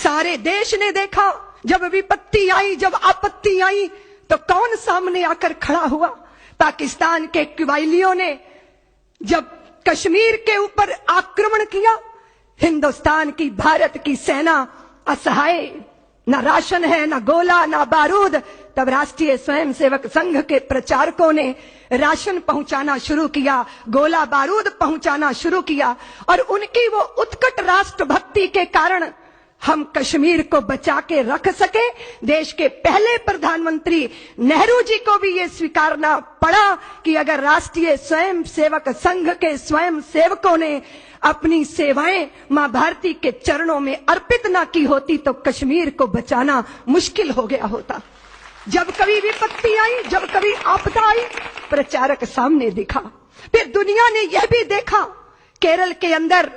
सारे देश ने देखा, जब विपत्ति आई, जब आपत्ति आई, तो कौन सामने आकर खड़ा हुआ? पाकिस्तान के कबायलियों ने जब कश्मीर के ऊपर आक्रमण किया, हिंदुस्तान की, भारत की सेना असहाय, ना राशन है, ना गोला, ना बारूद। तब राष्ट्रीय स्वयंसेवक संघ के प्रचारकों ने राशन पहुंचाना शुरू किया, गोला बारूद पहुंचाना शुरू किया, और उनकी वो उत्कट राष्ट्रभक्ति के कारण हम कश्मीर को बचा के रख सके। देश के पहले प्रधानमंत्री नेहरू जी को भी ये स्वीकारना पड़ा कि अगर राष्ट्रीय स्वयंसेवक संघ के स्वयंसेवकों ने अपनी सेवाएं मां भारती के चरणों में अर्पित ना की होती तो कश्मीर को बचाना मुश्किल हो गया होता। जब कभी विपत्ति आई, जब कभी आपदा आई, प्रचारक सामने दिखा। फिर दुनिया ने यह भी देखा, केरल के अंदर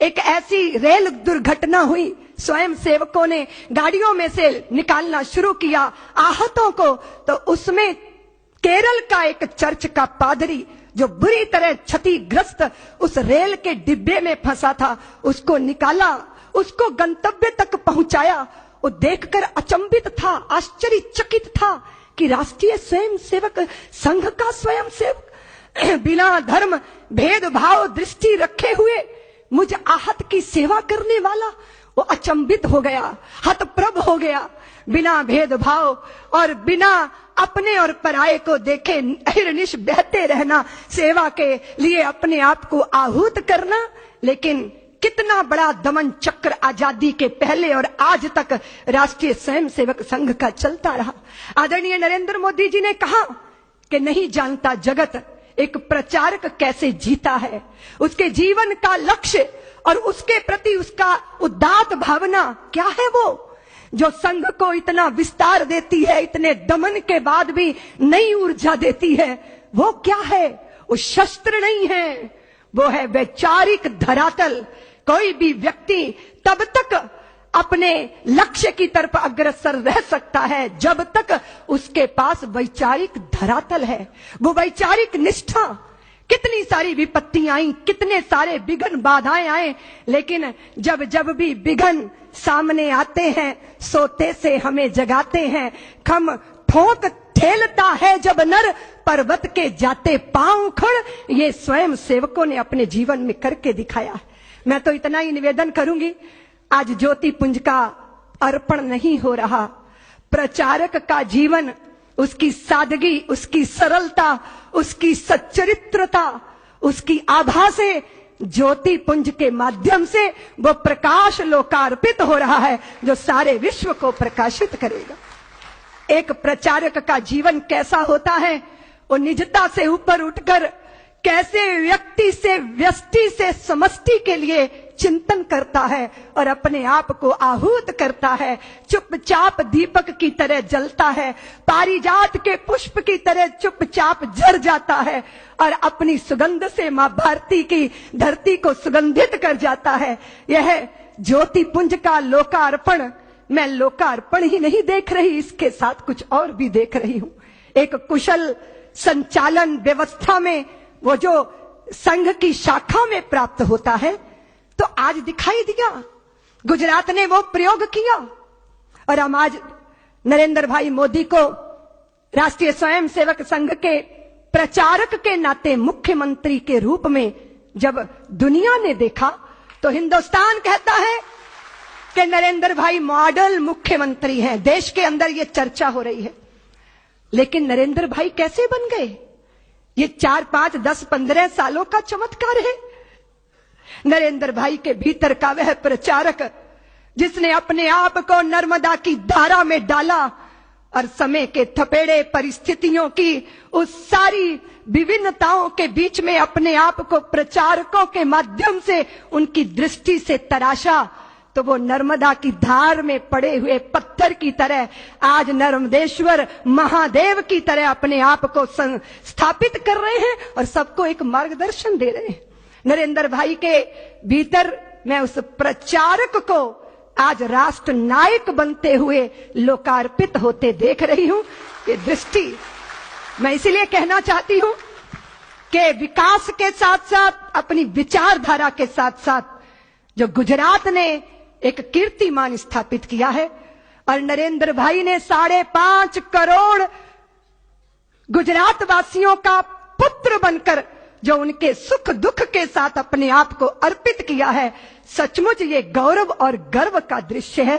एक ऐसी रेल दुर्घटना हुई, स्वयं सेवकों ने गाड़ियों में से निकालना शुरू किया आहतों को, तो उसमें केरल का एक चर्च का पादरी जो बुरी तरह क्षतिग्रस्त उस रेल के डिब्बे में फंसा था, उसको निकाला, उसको गंतव्य तक पहुंचाया। वो देखकर अचंभित था, आश्चर्यचकित था कि राष्ट्रीय स्वयंसेवक संघ का स्वयंसेवक बिना धर्म भेदभाव दृष्टि रखे हुए मुझ आहत की सेवा करने वाला। वो अचंभित हो गया, हतप्रभ हो गया। बिना भेदभाव और बिना अपने और पराये को देखे अहिर्निश बहते रहना, सेवा के लिए अपने आप को आहूत करना। लेकिन कितना बड़ा दमन चक्र आजादी के पहले और आज तक राष्ट्रीय स्वयंसेवक संघ का चलता रहा। आदरणीय नरेंद्र मोदी जी ने कहा कि नहीं जानता जगत एक प्रचारक कैसे जीता है, उसके जीवन का लक्ष्य और उसके प्रति उसका उदात्त भावना क्या है, वो जो संघ को इतना विस्तार देती है, इतने दमन के बाद भी नई ऊर्जा देती है, वो क्या है? वो शस्त्र नहीं है, वो है वैचारिक धरातल। कोई भी व्यक्ति तब तक अपने लक्ष्य की तरफ अग्रसर रह सकता है जब तक उसके पास वैचारिक धरातल है, वो वैचारिक निष्ठा। कितनी सारी विपत्तियां आई, कितने सारे विघ्न बाधाएं आए, लेकिन जब जब भी विघ्न सामने आते हैं, सोते से हमें जगाते हैं। खम ठोक ठेलता है जब नर, पर्वत के जाते पांव खड़। ये स्वयं सेवकों ने अपने जीवन में करके दिखाया। मैं तो इतना ही निवेदन करूंगी, आज ज्योति पुंज का अर्पण नहीं हो रहा। प्रचारक का जीवन, उसकी सादगी, उसकी सरलता, उसकी सच्चरित्रता, उसकी आभा से ज्योति पुंज के माध्यम से वो प्रकाश लोकार्पित हो रहा है जो सारे विश्व को प्रकाशित करेगा। एक प्रचारक का जीवन कैसा होता है? वो निजता से ऊपर उठकर कैसे व्यक्ति से व्यष्टि से समष्टि के लिए चिंतन करता है और अपने आप को आहूत करता है। चुपचाप दीपक की तरह जलता है, पारिजात के पुष्प की तरह चुपचाप जर जाता है और अपनी सुगंध से मां भारती की धरती को सुगंधित कर जाता है। यह ज्योति पुंज का लोकार्पण, मैं लोकार्पण ही नहीं देख रही, इसके साथ कुछ और भी देख रही हूं। एक कुशल संचालन व्यवस्था में वो जो संघ की शाखा में प्राप्त होता है, तो आज दिखाई दिया गुजरात ने वो प्रयोग किया। और हम आज नरेंद्र भाई मोदी को राष्ट्रीय स्वयंसेवक संघ के प्रचारक के नाते मुख्यमंत्री के रूप में जब दुनिया ने देखा, तो हिंदुस्तान कहता है कि नरेंद्र भाई मॉडल मुख्यमंत्री हैं। देश के अंदर ये चर्चा हो रही है। लेकिन नरेंद्र भाई कैसे बन गए? ये 4, 5, 10, 15 सालों का चमत्कार है। नरेंद्र भाई के भीतर का वह प्रचारक जिसने अपने आप को नर्मदा की धारा में डाला और समय के थपेड़े परिस्थितियों की उस सारी विभिन्नताओं के बीच में अपने आप को प्रचारकों के माध्यम से उनकी दृष्टि से तराशा, तो वो नर्मदा की धार में पड़े हुए पत्थर की तरह आज नर्मदेश्वर महादेव की तरह अपने आप को स्थापित कर रहे हैं और सबको एक मार्गदर्शन दे रहे हैं। नरेंद्र भाई के भीतर मैं उस प्रचारक को आज राष्ट्र नायक बनते हुए लोकार्पित होते देख रही हूं। ये दृष्टि मैं इसीलिए कहना चाहती हूं कि विकास के साथ साथ अपनी विचारधारा के साथ साथ जो गुजरात ने एक कीर्तिमान स्थापित किया है। और नरेंद्र भाई ने 5.5 करोड़ गुजरात वासियों का पुत्र बनकर जो उनके सुख दुख के साथ अपने आप को अर्पित किया है, सचमुच ये गौरव और गर्व का दृश्य है।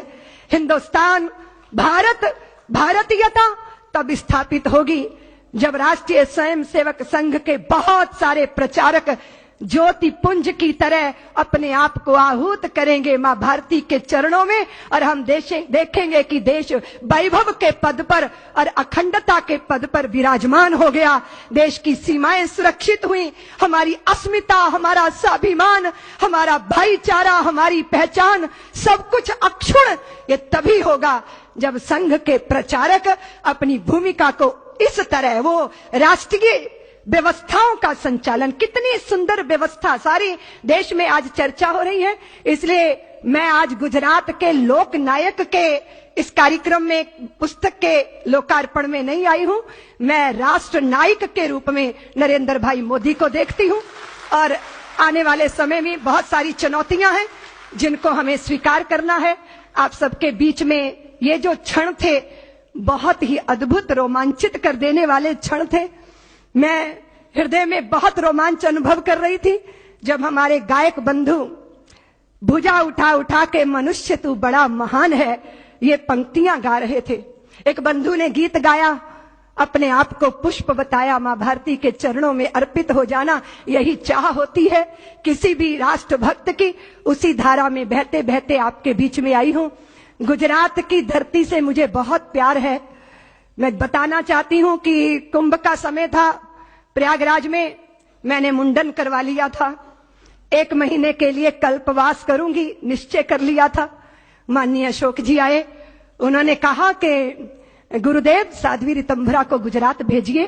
हिंदुस्तान, भारत, भारतीयता तब स्थापित होगी जब राष्ट्रीय स्वयंसेवक संघ के बहुत सारे प्रचारक ज्योति पुंज की तरह अपने आप को आहूत करेंगे मां भारती के चरणों में, और हम देखेंगे कि देश वैभव के पद पर और अखंडता के पद पर विराजमान हो गया। देश की सीमाएं सुरक्षित हुई, हमारी अस्मिता, हमारा स्वाभिमान, हमारा भाईचारा, हमारी पहचान, सब कुछ अक्षुण्ण ये तभी होगा जब संघ के प्रचारक अपनी भूमिका को इस तरह, वो राष्ट्रीय व्यवस्थाओं का संचालन, कितनी सुंदर व्यवस्था सारी देश में आज चर्चा हो रही है। इसलिए मैं आज गुजरात के लोक नायक के इस कार्यक्रम में पुस्तक के लोकार्पण में नहीं आई हूं। मैं राष्ट्र नायक के रूप में नरेंद्र भाई मोदी को देखती हूं, और आने वाले समय में बहुत सारी चुनौतियां हैं जिनको हमें स्वीकार करना है। आप सबके बीच में ये जो क्षण थे बहुत ही अद्भुत, रोमांचित कर देने वाले क्षण थे। मैं हृदय में बहुत रोमांच अनुभव कर रही थी जब हमारे गायक बंधु भुजा उठा उठा के मनुष्य तू बड़ा महान है ये पंक्तियां गा रहे थे। एक बंधु ने गीत गाया, अपने आप को पुष्प बताया, मां भारती के चरणों में अर्पित हो जाना यही चाह होती है किसी भी राष्ट्र भक्त की। उसी धारा में बहते बहते आपके बीच में आई हूं। गुजरात की धरती से मुझे बहुत प्यार है। मैं बताना चाहती हूं कि कुंभ का समय था, प्रयागराज में मैंने मुंडन करवा लिया था। 1 महीने के लिए कल्पवास करूंगी निश्चय कर लिया था। माननीय अशोक जी आए, उन्होंने कहा कि गुरुदेव साध्वी ऋतंभरा को गुजरात भेजिए,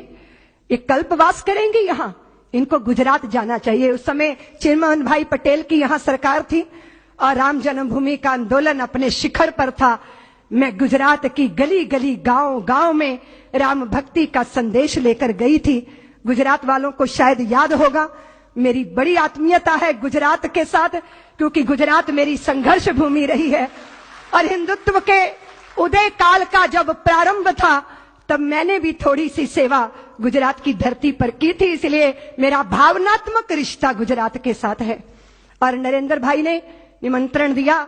ये कल्पवास करेंगे यहां, इनको गुजरात जाना चाहिए। उस समय चिरमोहन भाई पटेल की यहां सरकार थी और राम जन्मभूमि का आंदोलन अपने शिखर पर था। मैं गुजरात की गली गली, गांव गांव में राम भक्ति का संदेश लेकर गई थी। गुजरात वालों को शायद याद होगा, मेरी बड़ी आत्मीयता है गुजरात के साथ, क्योंकि गुजरात मेरी संघर्ष भूमि रही है। और हिंदुत्व के उदय काल का जब प्रारंभ था तब मैंने भी थोड़ी सी सेवा गुजरात की धरती पर की थी, इसलिए मेरा भावनात्मक रिश्ता गुजरात के साथ है। और नरेंद्र भाई ने निमंत्रण दिया,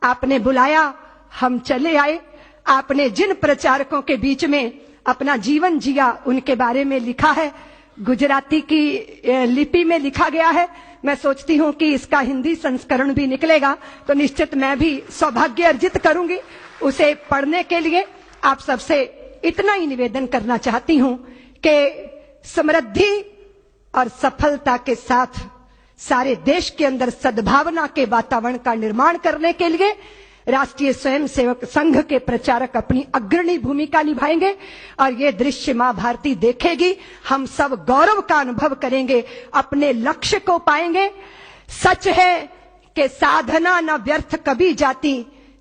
आपने बुलाया, हम चले आए। आपने जिन प्रचारकों के बीच में अपना जीवन जिया उनके बारे में लिखा है, गुजराती की लिपि में लिखा गया है। मैं सोचती हूं कि इसका हिंदी संस्करण भी निकलेगा तो निश्चित मैं भी सौभाग्य अर्जित करूंगी उसे पढ़ने के लिए। आप सबसे इतना ही निवेदन करना चाहती हूं कि समृद्धि और सफलता के साथ सारे देश के अंदर सद्भावना के वातावरण का निर्माण करने के लिए राष्ट्रीय स्वयंसेवक संघ के प्रचारक अपनी अग्रणी भूमिका निभाएंगे और ये दृश्य मां भारती देखेगी। हम सब गौरव का अनुभव करेंगे, अपने लक्ष्य को पाएंगे। सच है कि साधना न व्यर्थ कभी जाती,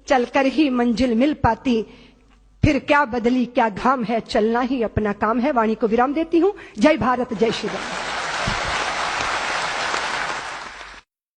चलकर ही मंजिल मिल पाती। फिर क्या बदली क्या घाम है, चलना ही अपना काम है। वाणी को विराम देती हूं। जय भारत, जय श्री राम।